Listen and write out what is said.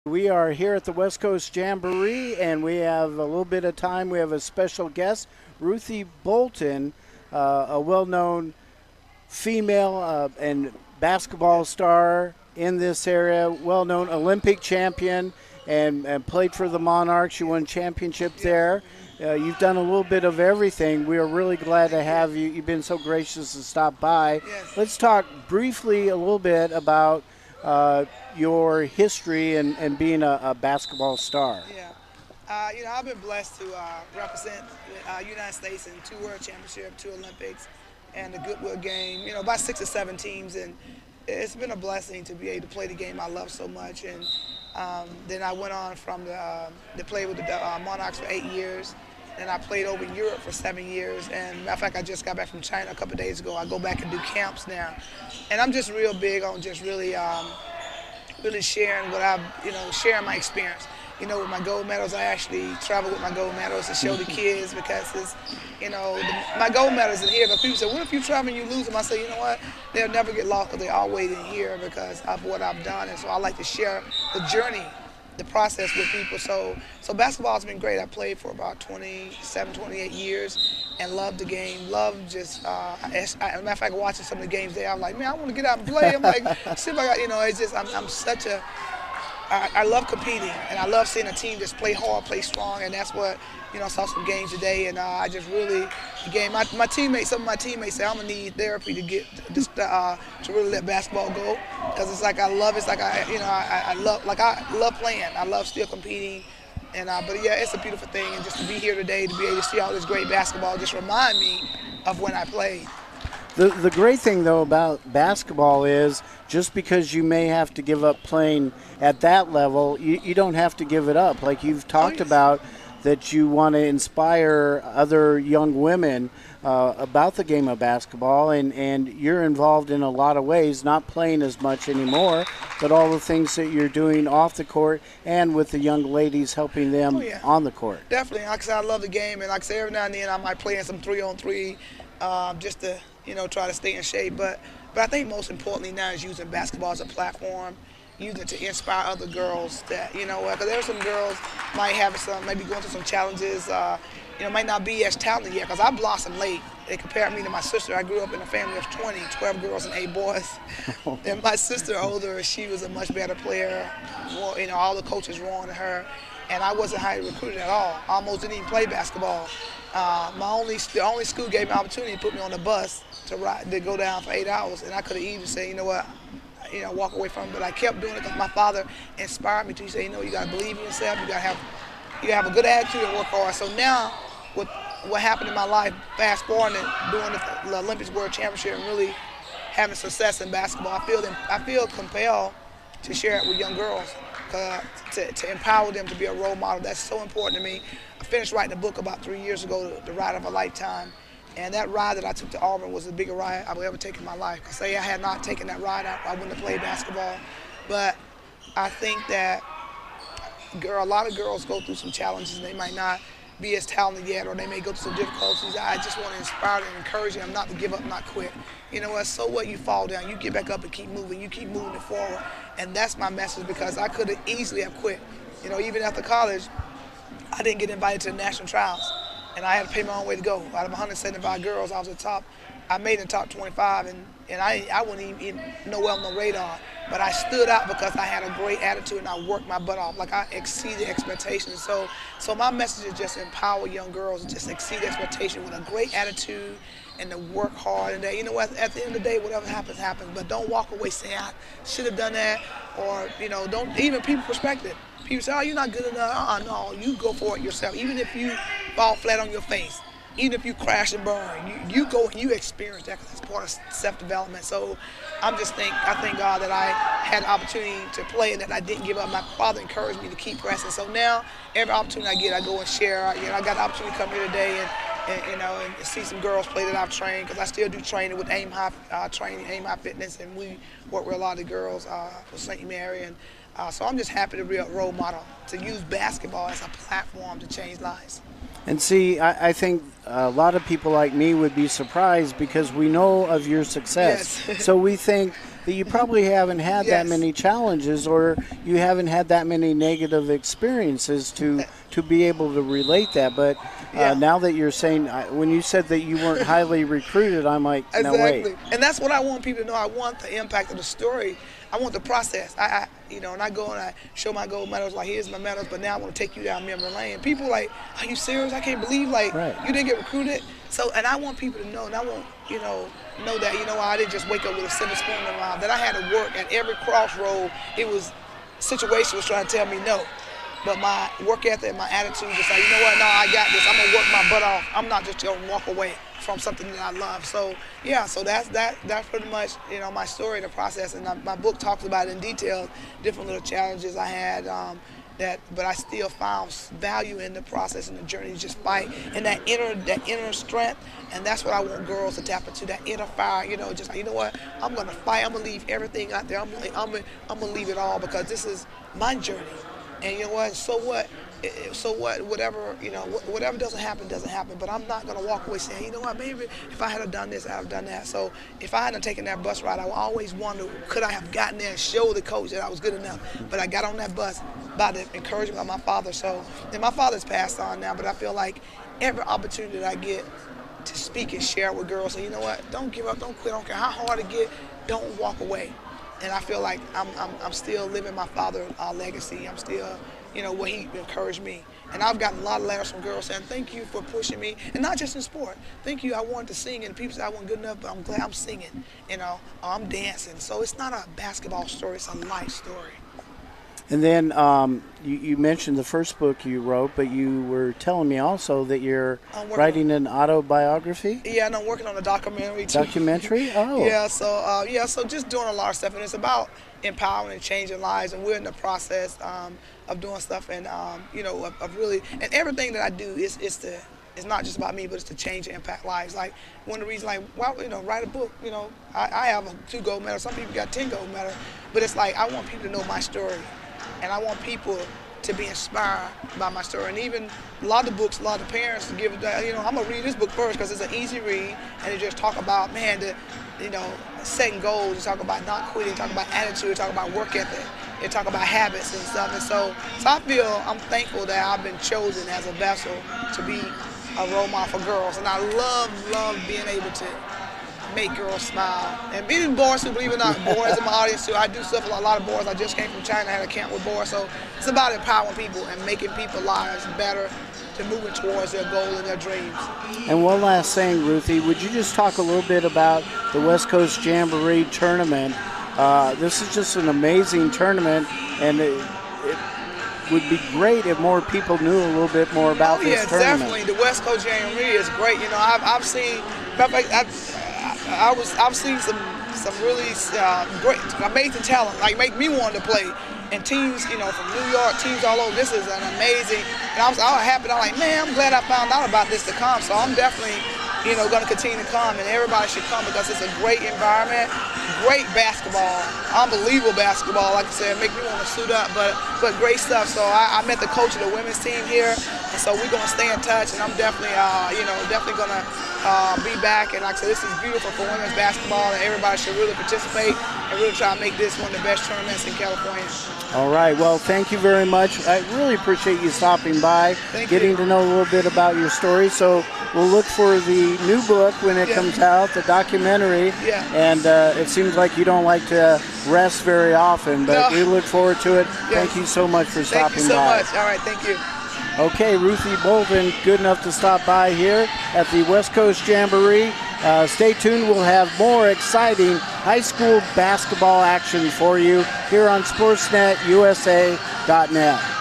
We are here at the West Coast Jamboree, and we have a little bit of time. We have a special guest, Ruthie Bolton, a well-known female and basketball star in this area, well-known Olympic champion, and played for the Monarchs. You won championship there. You've done a little bit of everything. We are really glad to have you. You've been so gracious to stop by. Yes. Let's talk briefly a little bit about your history and being a basketball star. Yeah. I've been blessed to represent the United States in 2 World Championships, 2 Olympics, and the Goodwill game. About 6 or 7 teams, and it's been a blessing to be able to play the game I love so much. And then I went on to play with the Monarchs for 8 years. And I played over in Europe for 7 years. And matter of fact, I just got back from China a couple of days ago. I go back and do camps now. And I'm just real big on just really sharing sharing my experience. With my gold medals, I actually travel with my gold medals to show the kids because my gold medals in here. But people say, what if you travel and you lose them? I say, you know what? They'll never get lost because they're always in here because of what I've done. And so I like to share the journey, the process with people. So basketball's been great. I played for about 27, 28 years and loved the game. Loved just, as a matter of fact, watching some of the games there, I'm like, man, I want to get out and play. I'm like, see if I got, it's just, I'm such a, I love competing, and I love seeing a team just play hard, play strong, and that's what, I saw some games today, and I just really, the game, my teammates, some of my teammates say I'm going to need therapy to get, just to really let basketball go, because it's like I love it, it's like I love playing, I love still competing, and but yeah, it's a beautiful thing, and just to be here today, to be able to see all this great basketball, just remind me of when I played. The great thing, though, about basketball is just because you may have to give up playing at that level, you don't have to give it up. Like you've talked about, that you want to inspire other young women about the game of basketball, and you're involved in a lot of ways, not playing as much anymore, but all the things that you're doing off the court and with the young ladies, helping them on the court. Definitely. Like I said, I love the game, and like I said, every now and then I might play in some 3-on-3 just to try to stay in shape. But I think most importantly now is using basketball as a platform, using it to inspire other girls that, because there are some girls maybe going through some challenges, might not be as talented yet, because I blossomed late. They compared me to my sister. I grew up in a family of 12 girls and 8 boys. And my sister, older, she was a much better player. All the coaches were on to her. And I wasn't highly recruited at all. I almost didn't even play basketball. The only school gave me an opportunity to put me on the bus to go down for 8 hours, and I could have even said, you know what, walk away from it. But I kept doing it because my father inspired me to. He said, you got to believe in yourself. You got to have a good attitude and work hard. So now, with what happened in my life, fast forward and doing the Olympics World Championship and really having success in basketball, I feel compelled to share it with young girls. To empower them to be a role model. That's so important to me. I finished writing a book about 3 years ago, The Ride of a Lifetime, and that ride that I took to Auburn was the biggest ride I've ever taken in my life. Because say I had not taken that ride, I wouldn't have played basketball. But I think that a lot of girls go through some challenges, and they might not be as talented yet, or they may go through some difficulties. I just want to inspire them and encourage them not to give up, not quit. You know what, so what, you fall down, you get back up and keep moving, you keep moving it forward. And that's my message, because I could have easily have quit. Even after college, I didn't get invited to the national trials, and I had to pay my own way to go. Out of 175 girls, I was the top. I made the top 25, and I wasn't even nowhere on the radar. But I stood out because I had a great attitude and I worked my butt off. Like I exceeded expectations. So my message is just empower young girls to just exceed expectation with a great attitude and to work hard. And that, at the end of the day, whatever happens, happens. But don't walk away saying, I should have done that, or, don't, even people's perspective. People say, oh, you're not good enough. No, you go for it yourself. Even if you fall flat on your face, even if you crash and burn, you go and you experience that, because it's part of self-development. So I thank God that I had the opportunity to play and that I didn't give up. My father encouraged me to keep pressing. So now, every opportunity I get, I go and share. I got the opportunity to come here today and see some girls play that I've trained, because I still do training with Aim High Aim High Fitness, and we work with a lot of the girls with St. Mary. And so I'm just happy to be a role model, to use basketball as a platform to change lives. And see, I think a lot of people like me would be surprised because we know of your success. Yes. So we think that you probably haven't had that Yes. many challenges, or you haven't had that many negative experiences to be able to relate that. But Yeah. now that you're saying, when you said that you weren't highly recruited, I'm like, no, Exactly. wait. And that's what I want people to know. I want the impact of the story. I want the process. And I go and I show my gold medals, like, here's my medals, but now I want to take you down memory lane. People like, are you serious? I can't believe, like, Right. you didn't get recruited. So, and I want people to know, and I want, know that, I didn't just wake up with a silver spoon in my mouth, that I had to work at every crossroad. Situation was trying to tell me no. But my work ethic and my attitude just like, you know what, no, I got this. I'm going to work my butt off. I'm not just going to walk away from something that I love. So, yeah, so that's pretty much, my story, the process. And my book talks about it in detail, different little challenges I had but I still found value in the process and the journey to just fight. And that inner strength, and that's what I want girls to tap into, that inner fire, just like, you know what, I'm going to fight. I'm going to leave everything out there. I'm going to leave it all because this is my journey. And you know what? So what? Whatever whatever doesn't happen. But I'm not gonna walk away saying, you know what? Maybe if I had done this, I'd have done that. So if I hadn't taken that bus ride, I would always wonder, could I have gotten there and showed the coach that I was good enough? But I got on that bus by the encouragement of my father. So, and my father's passed on now, but I feel like every opportunity that I get to speak and share with girls, and you know what? Don't give up. Don't quit. I don't care how hard it get. Don't walk away. And I feel like I'm still living my father's legacy. I'm still, what he encouraged me. And I've gotten a lot of letters from girls saying, thank you for pushing me. And not just in sport. Thank you, I wanted to sing, and people say I wasn't good enough, but I'm glad I'm singing, I'm dancing. So it's not a basketball story, it's a life story. And then you mentioned the first book you wrote, but you were telling me also that you're writing an autobiography? Yeah, and I'm working on a documentary too. Documentary? Oh. Yeah, so just doing a lot of stuff, and it's about empowering and changing lives, and we're in the process of doing stuff, and of really, and everything that I do it's not just about me, but it's to change and impact lives. Like, one of the reasons, like, why, write a book, I have 2 gold medals, some people got 10 gold medals, but it's like, I want people to know my story. And I want people to be inspired by my story. And even a lot of the books, a lot of the parents to give it, I'm going to read this book first because it's an easy read. And it just talk about, setting goals. It talk about not quitting. It talk about attitude. It talk about work ethic. It talk about habits and stuff. And so I feel I'm thankful that I've been chosen as a vessel to be a role model for girls. And I love being able to make girls smile. And being boys, who believe it or not, boys in my audience too. I do stuff with a lot of boys. I just came from China, I had a camp with boys. So it's about empowering people and making people's lives better to moving towards their goal and their dreams. And one last thing, Ruthie, would you just talk a little bit about the West Coast Jamboree tournament? This is just an amazing tournament, and it would be great if more people knew a little bit more about this tournament. Definitely. The West Coast Jamboree is great. I've seen, I've seen some really great, amazing talent, like make me want to play. And teams, from New York, teams all over. This is an amazing. And I was happy. I'm like, man, I'm glad I found out about this to come. So I'm definitely, going to continue to come, and everybody should come because it's a great environment, great basketball, unbelievable basketball. Like I said, make me want to suit up, but great stuff. So I met the coach of the women's team here, and so we're going to stay in touch. And I'm definitely, definitely going to be back. And like I said, this is beautiful for women's basketball, and everybody should really participate and really try to make this one of the best tournaments in California. All right. Well, thank you very much. I really appreciate you stopping by, getting to know a little bit about your story. So we'll look for the new book when it comes out, the documentary. Yeah. And it seems like you don't like to rest very often, but we look forward to it. Thank you so much for stopping by. Thank you so much. All right. Thank you. Okay, Ruthie Bolton, good enough to stop by here at the West Coast Jamboree. Stay tuned. We'll have more exciting high school basketball action for you here on SportsNetUSA.net.